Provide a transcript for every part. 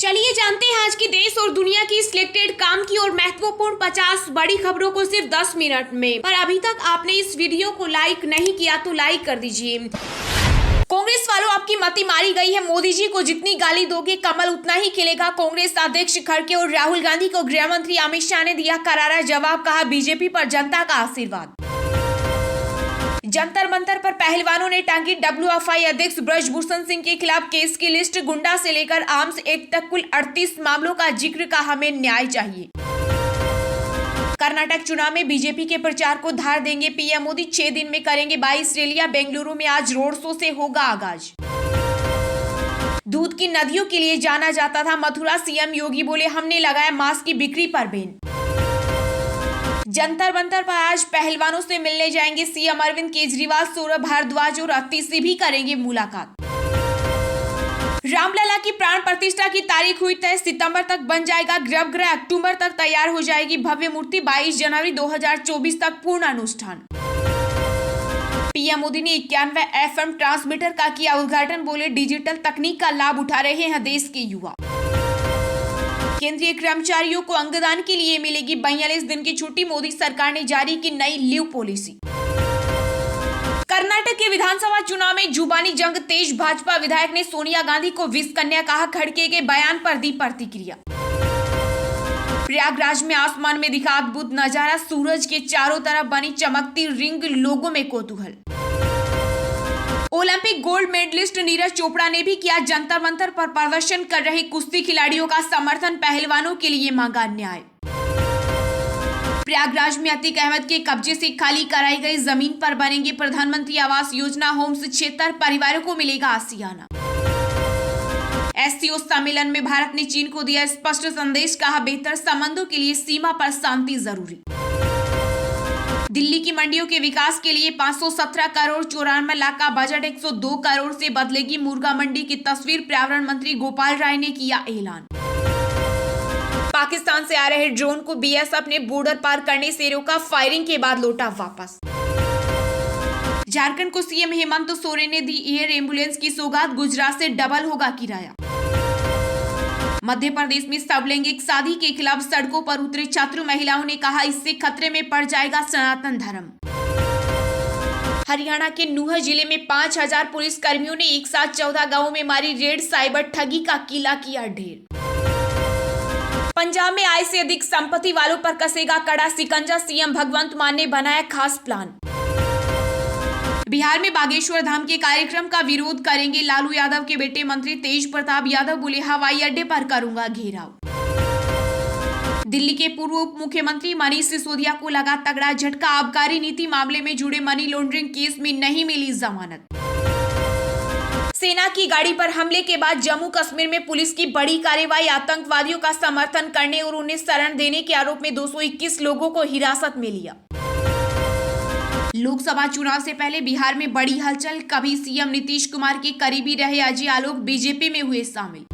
चलिए जानते हैं आज की देश और दुनिया की सिलेक्टेड काम की और महत्वपूर्ण 50 बड़ी खबरों को सिर्फ 10 मिनट में। पर अभी तक आपने इस वीडियो को लाइक नहीं किया तो लाइक कर दीजिए। कांग्रेस वालों, आपकी मति मारी गई है। मोदी जी को जितनी गाली दोगे कमल उतना ही खिलेगा। कांग्रेस अध्यक्ष खड़गे और राहुल गांधी को गृह मंत्री अमित शाह ने दिया करारा जवाब। कहा बीजेपी पर जनता का आशीर्वाद। जंतर मंतर पर पहलवानों ने टांगी डब्ल्यूएफआई अध्यक्ष ब्रजभूषण सिंह के खिलाफ केस की लिस्ट। गुंडा से लेकर आर्म्स एक्ट तक कुल 38 मामलों का जिक्र। का हमें न्याय चाहिए। कर्नाटक चुनाव में बीजेपी के प्रचार को धार देंगे पीएम मोदी। 6 दिन में करेंगे 22 रैलियां। बेंगलुरु में आज रोड शो से होगा आगाज। दूध की नदियों के लिए जाना जाता था मथुरा। सीएम योगी बोले हमने लगाया मास्क की बिक्री पर बैन। जंतर मंतर पर आज पहलवानों से मिलने जाएंगे सीएम अरविंद केजरीवाल। सौरभ भारद्वाज और अति से भी करेंगे मुलाकात। रामलला की प्राण प्रतिष्ठा की तारीख हुई तय। सितंबर तक बन जाएगा गर्भगृह। अक्टूबर तक तैयार हो जाएगी भव्य मूर्ति। 22 जनवरी 2024 तक पूर्ण अनुष्ठान। पीएम मोदी ने 91 FM ट्रांसमीटर का किया उद्घाटन। बोले डिजिटल तकनीक का लाभ उठा रहे हैं देश के युवा। केंद्रीय कर्मचारियों को अंगदान के लिए मिलेगी 42 दिन की छुट्टी। मोदी सरकार ने जारी की नई लीव पॉलिसी। कर्नाटक के विधानसभा चुनाव में जुबानी जंग तेज। भाजपा विधायक ने सोनिया गांधी को विष कन्या कहा। खड़गे के बयान पर दी प्रतिक्रिया। प्रयागराज में आसमान में दिखा अद्भुत नजारा। सूरज के चारों तरफ बनी चमकती रिंग। लोगों में कौतूहल। Olympic gold medallist Neeraj Chopra ने भी किया जंतर मंतर पर प्रदर्शन कर रहे कुश्ती खिलाड़ियों का समर्थन। पहलवानों के लिए मांगा न्याय। प्रयागराज में अतीक अहमद के कब्जे से खाली कराई गई जमीन पर बनेंगे प्रधानमंत्री आवास योजना होम्स। 76 परिवारों को मिलेगा आसियाना। एससीओ सम्मेलन में भारत ने चीन को दिया स्पष्ट संदेश। कहा बेहतर संबंधों के लिए सीमा पर शांति जरूरी। दिल्ली की मंडियों के विकास के लिए 517 करोड़ 94 लाख का बजट। 102 करोड़ से बदलेगी मुर्गा मंडी की तस्वीर। पर्यावरण मंत्री गोपाल राय ने किया ऐलान। पाकिस्तान से आ रहे ड्रोन को बीएसएफ ने बॉर्डर पार करने से रोका। फायरिंग के बाद लौटा वापस। झारखंड को सीएम हेमंत सोरेन ने दी एयर एम्बुलेंस की सौगात। गुजरात से डबल होगा किराया। मध्य प्रदेश में सबलैंगिक शादी के खिलाफ सड़कों पर उतरे छात्र महिलाओं ने कहा इससे खतरे में पड़ जाएगा सनातन धर्म। हरियाणा के नूंह जिले में 5000 पुलिस कर्मियों ने एक साथ 14 गांवों में मारी रेड। साइबर ठगी का किला किया ढेर। पंजाब में आय से अधिक संपत्ति वालों पर कसेगा कड़ा शिकंजा। सीएम भगवंत मान ने बनाया खास प्लान। बिहार में बागेश्वर धाम के कार्यक्रम का विरोध करेंगे लालू यादव के बेटे मंत्री तेज प्रताप यादव। बोले हवाई अड्डे पर करूंगा घेराव। दिल्ली के पूर्व उप मुख्यमंत्री मनीष सिसोदिया को लगा तगड़ा झटका। आबकारी नीति मामले में जुड़े मनी लॉन्ड्रिंग केस में नहीं मिली जमानत। सेना की गाड़ी पर हमले के बाद जम्मू कश्मीर में पुलिस की बड़ी कार्रवाई। आतंकवादियों का समर्थन करने और उन्हें शरण देने के आरोप में 221 लोगों को हिरासत में लिया। लोकसभा चुनाव से पहले बिहार में बड़ी हलचल। कभी सीएम नीतीश कुमार के करीबी रहे अजय आलोक बीजेपी में हुए शामिल।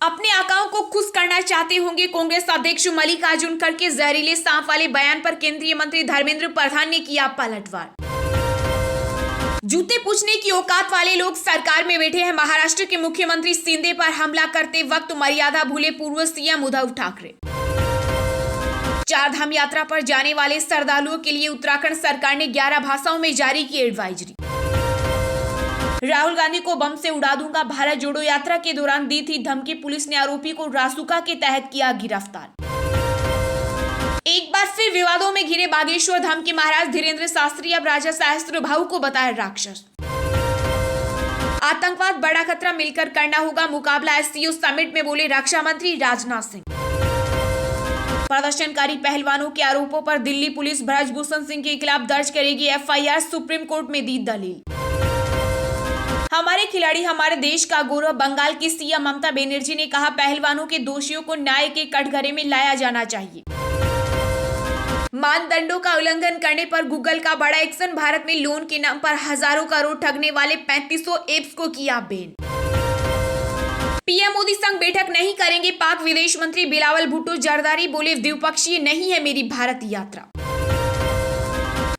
अपने आकाओं को खुश करना चाहते होंगे कांग्रेस अध्यक्ष मल्लिकार्जुन खड़गे। जहरीले सांप वाले बयान पर केंद्रीय मंत्री धर्मेंद्र प्रधान ने किया पलटवार। जूते पूछने की औकात वाले लोग सरकार में बैठे हैं। महाराष्ट्र के मुख्यमंत्री शिंदे पर हमला करते वक्त मर्यादा भूले पूर्व सीएम उद्धव ठाकरे। 4 धाम यात्रा पर जाने वाले श्रद्धालुओं के लिए उत्तराखंड सरकार ने 11 भाषाओं में जारी की एडवाइजरी। राहुल गांधी को बम से उड़ा दूंगा। भारत जोड़ो यात्रा के दौरान दी थी धमकी। पुलिस ने आरोपी को रासुका के तहत किया गिरफ्तार। एक बार फिर विवादों में घिरे बागेश्वर धाम के महाराज धीरेन्द्र शास्त्री अब राजा सहस्त्र भाऊ को बताया राक्षस। आतंकवाद बड़ा खतरा, मिलकर करना होगा मुकाबला। एससीओ समिट में बोले रक्षा मंत्री राजनाथ सिंह। प्रदर्शनकारी पहलवानों के आरोपों पर दिल्ली पुलिस ब्रजभूषण सिंह के खिलाफ दर्ज करेगी एफआईआर। सुप्रीम कोर्ट में दी दलील। हमारे खिलाड़ी हमारे देश का गौरव। बंगाल की सीएम ममता बनर्जी ने कहा पहलवानों के दोषियों को न्याय के कटघरे में लाया जाना चाहिए। मानदंडों का उल्लंघन करने पर गूगल का बड़ा एक्शन। भारत में लोन के नाम पर हजारों करोड़ ठगने वाले 3500 एप्स को किया बैन। पीएम मोदी संग बैठक नहीं करेंगे पाक विदेश मंत्री बिलावल भुट्टो जरदारी। बोले द्विपक्षीय नहीं है मेरी भारत यात्रा।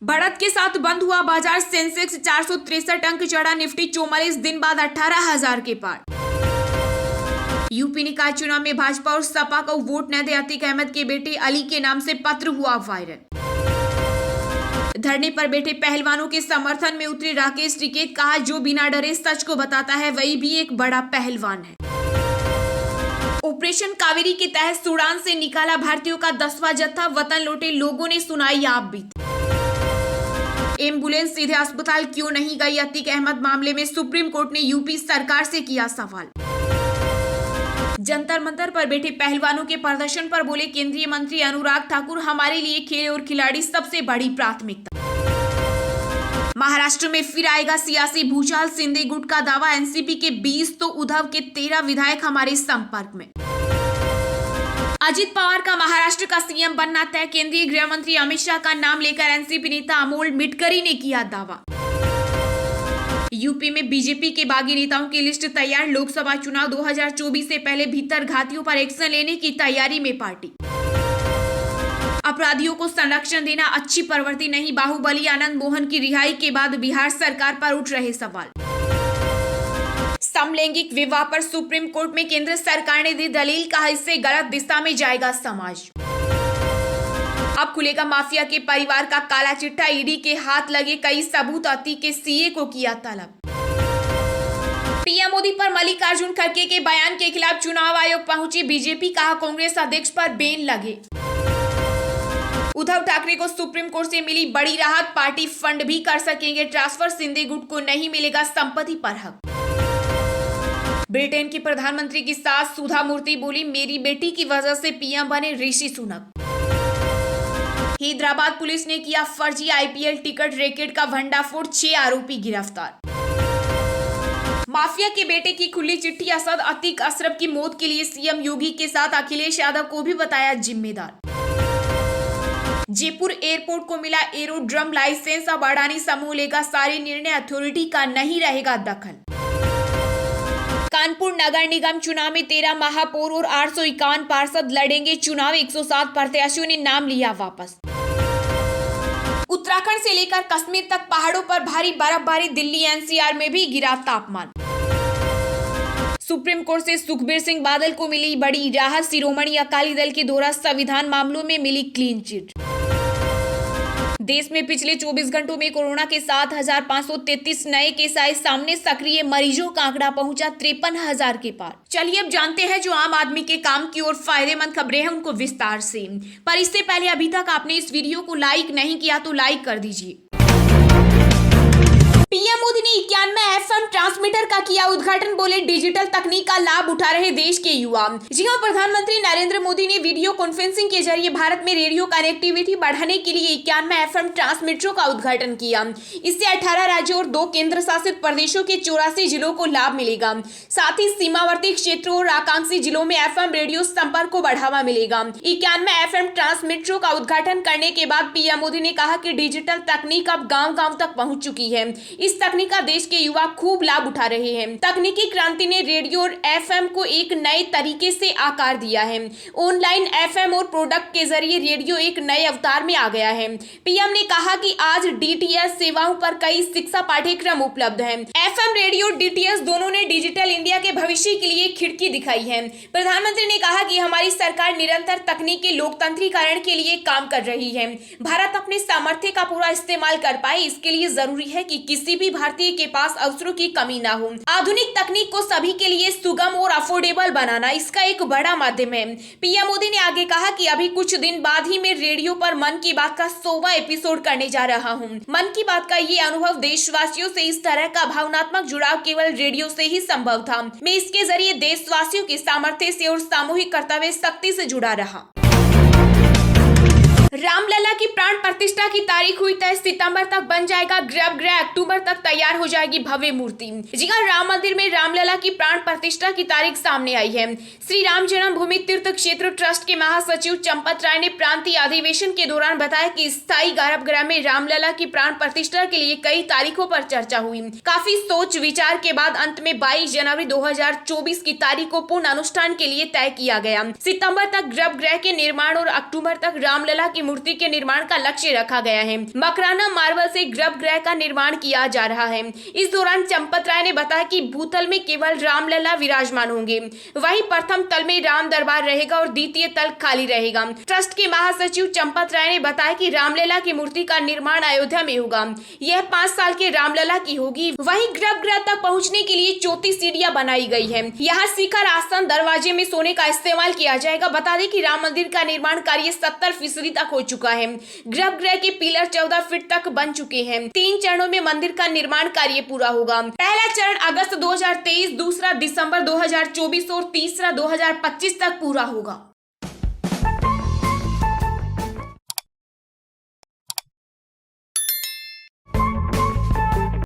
बढ़त के साथ बंद हुआ बाजार। सेंसेक्स 463 अंक चढ़ा। निफ्टी 44 दिन बाद 18,000 के पार। यूपी निकाय चुनाव में भाजपा और सपा को वोट न दे अतीक अहमद के बेटे अली के नाम से पत्र हुआ वायरल। धरने पर बैठे पहलवानों के समर्थन में उतरे राकेश टिकैत, कहा जो बिना डरे सच को बताता है वही भी एक बड़ा पहलवान है। ऑपरेशन कावेरी के तहत सूडान से निकाला भारतीयों का 10वां जत्था, वतन लौटे लोगों ने सुनाई आप बीत। एम्बुलेंस सीधे अस्पताल क्यों नहीं गई, अतीक अहमद मामले में सुप्रीम कोर्ट ने यूपी सरकार से किया सवाल। जंतर मंतर पर बैठे पहलवानों के प्रदर्शन पर बोले केंद्रीय मंत्री अनुराग ठाकुर, हमारे लिए खेल और खिलाड़ी सबसे बड़ी प्राथमिकता। महाराष्ट्र में फिर आएगा सियासी भूचाल, शिंदे गुट का दावा, एनसीपी के 20 तो उद्धव के 13 विधायक हमारे संपर्क में। अजित पवार का महाराष्ट्र का सीएम बनना तय, केंद्रीय गृह मंत्री अमित शाह का नाम लेकर एनसीपी नेता अमोल मिटकरी ने किया दावा। यूपी में बीजेपी के बागी नेताओं की लिस्ट तैयार, लोकसभा चुनाव 2024 से पहले भीतर घातियों पर एक्शन लेने की तैयारी में पार्टी। अपराधियों को संरक्षण देना अच्छी प्रवृत्ति नहीं, बाहुबली आनंद मोहन की रिहाई के बाद बिहार सरकार पर उठ रहे सवाल। समलैंगिक विवाह पर सुप्रीम कोर्ट में केंद्र सरकार ने दी दलील, कहा इससे गलत दिशा में जाएगा समाज। अब खुलेगा माफिया के परिवार का काला चिट्ठा, ईडी के हाथ लगे कई सबूत, अतीक के सीए को किया तलब। पीएम मोदी पर मल्लिकार्जुन खड़गे के बयान के खिलाफ चुनाव आयोग पहुंची बीजेपी, कहा कांग्रेस अध्यक्ष पर बैन लगे। उद्धव ठाकरे को सुप्रीम कोर्ट से मिली बड़ी राहत, पार्टी फंड भी कर सकेंगे ट्रांसफर, शिंदे गुट को नहीं मिलेगा संपत्ति पर हक। ब्रिटेन की प्रधानमंत्री की सास सुधा मूर्ति बोली, मेरी बेटी की वजह से पीएम बने ऋषि सुनक। हैदराबाद पुलिस ने किया फर्जी आईपीएल टिकट रैकेट का भंडाफोड़, 6 आरोपी गिरफ्तार। माफिया के बेटे की खुली चिट्ठी, असद अतीक अशरफ की मौत के लिए सीएम योगी के साथ अखिलेश यादव को भी बताया जिम्मेदार। जयपुर एयरपोर्ट को मिला एरोड्रम लाइसेंस, अब अडानी समूह लेगा सारे निर्णय, अथॉरिटी का नहीं रहेगा दखल। कानपुर नगर निगम चुनाव में 13 महापौर और 851 पार्षद लड़ेंगे चुनाव, 107 प्रत्याशियों ने नाम लिया वापस। उत्तराखंड से लेकर कश्मीर तक पहाड़ों पर भारी बर्फबारी, दिल्ली एनसीआर में भी गिरा तापमान। सुप्रीम कोर्ट से सुखबीर सिंह बादल को मिली बड़ी राहत, शिरोमणि अकाली दल के द्वारा संविधान मामलों में मिली क्लीन चिट। देश में पिछले 24 घंटों में कोरोना के 7,533 नए केस आए सामने, सक्रिय मरीजों का आंकड़ा पहुंचा 53,000 के पार। चलिए अब जानते हैं जो आम आदमी के काम की और फायदेमंद खबरें हैं उनको विस्तार से। पर इससे पहले अभी तक आपने इस वीडियो को लाइक नहीं किया तो लाइक कर दीजिए। पीएम मोदी ने 91 FM ट्रांसमीटर का किया उद्घाटन, बोले डिजिटल तकनीक का लाभ उठा रहे देश के युवा। जी हां, प्रधानमंत्री नरेंद्र मोदी ने वीडियो कॉन्फ्रेंसिंग के जरिए भारत में रेडियो कनेक्टिविटी बढ़ाने के लिए 91 FM ट्रांसमीटरों का उद्घाटन किया। इससे 18 राज्यों और 2 केंद्र शासित प्रदेशों के 84 जिलों को लाभ मिलेगा। साथ ही सीमावर्ती क्षेत्रों और आकांक्षी जिलों में FM रेडियो संपर्क को बढ़ावा मिलेगा। 91 FM ट्रांसमीटरों का उद्घाटन करने के बाद पीएम मोदी ने कहा कि डिजिटल तकनीक अब गाँव-गाँव तक पहुंच चुकी है। इस तकनीक का देश के युवा खूब लाभ उठा रहे हैं। तकनीकी क्रांति ने रेडियो और एफएम को एक नए तरीके से आकार दिया है। ऑनलाइन एफएम और प्रोडक्ट के जरिए रेडियो एक नए अवतार में आ गया है। पीएम ने कहा कि आज डीटीएच सेवाओं पर कई शिक्षा पाठ्यक्रम उपलब्ध हैं। एफएम रेडियो डीटीएच दोनों ने डिजिटल इंडिया के भविष्य के लिए खिड़की दिखाई है। प्रधानमंत्री ने कहा कि हमारी सरकार निरंतर तकनीक के लोकतंत्रीकरण के लिए काम कर रही है। भारत अपने सामर्थ्य का पूरा इस्तेमाल कर पाए, इसके लिए जरूरी है कि किसी भी भारतीय के पास अवसरों की कमी ना हो। आधुनिक तकनीक को सभी के लिए सुगम और अफोर्डेबल बनाना इसका एक बड़ा माध्यम है। पीएम मोदी ने आगे कहा कि अभी कुछ दिन बाद ही मैं रेडियो पर मन की बात का 100वां एपिसोड करने जा रहा हूं। मन की बात का ये अनुभव देशवासियों से इस तरह का भावनात्मक जुड़ाव केवल रेडियो से ही संभव था। मैं इसके जरिए देशवासियों के सामर्थ्य से और सामूहिक कर्तव्य शक्ति से जुड़ा रहा। रामलला की प्राण प्रतिष्ठा की तारीख हुई तय, सितंबर तक बन जाएगा गर्भगृह, अक्टूबर तक तैयार हो जाएगी भव्य मूर्ति। जी हां, राम मंदिर में रामलला की प्राण प्रतिष्ठा की तारीख सामने आई है। श्री राम जन्मभूमि तीर्थ क्षेत्र ट्रस्ट के महासचिव चंपत राय ने प्रांतीय अधिवेशन के दौरान बताया कि स्थायी गर्भगृह में रामलला की प्राण प्रतिष्ठा के लिए कई तारीखों पर चर्चा हुई। काफी सोच विचार के बाद अंत में 22 जनवरी 2024 की तारीख को पूर्ण अनुष्ठान के लिए तय किया गया। सितंबर तक गर्भगृह के निर्माण और अक्टूबर तक रामलला की की मूर्ति के निर्माण का लक्ष्य रखा गया है। मकराना मार्बल से गर्भगृह का निर्माण किया जा रहा है। इस दौरान चंपत राय ने बताया कि भूतल में केवल रामलला विराजमान होंगे, वहीं प्रथम तल में राम दरबार रहेगा और द्वितीय तल खाली रहेगा। ट्रस्ट के महासचिव चंपत राय ने बताया कि रामलला की मूर्ति का निर्माण अयोध्या में होगा। यह 5 साल के रामलला की होगी। वहीं गर्भगृह तक पहुंचने के लिए 34 सीढ़ियां बनाई गई है। यहाँ शिखर आसन दरवाजे में सोने का इस्तेमाल किया जाएगा। बता दें कि राम मंदिर का निर्माण कार्य 70% तक हो चुका है। गर्भगृह के पिलर 14 फीट तक बन चुके हैं। 3 चरणों में मंदिर का निर्माण कार्य पूरा होगा। पहला चरण अगस्त 2023, दूसरा दिसंबर 2024 और तीसरा 2025 तक पूरा होगा।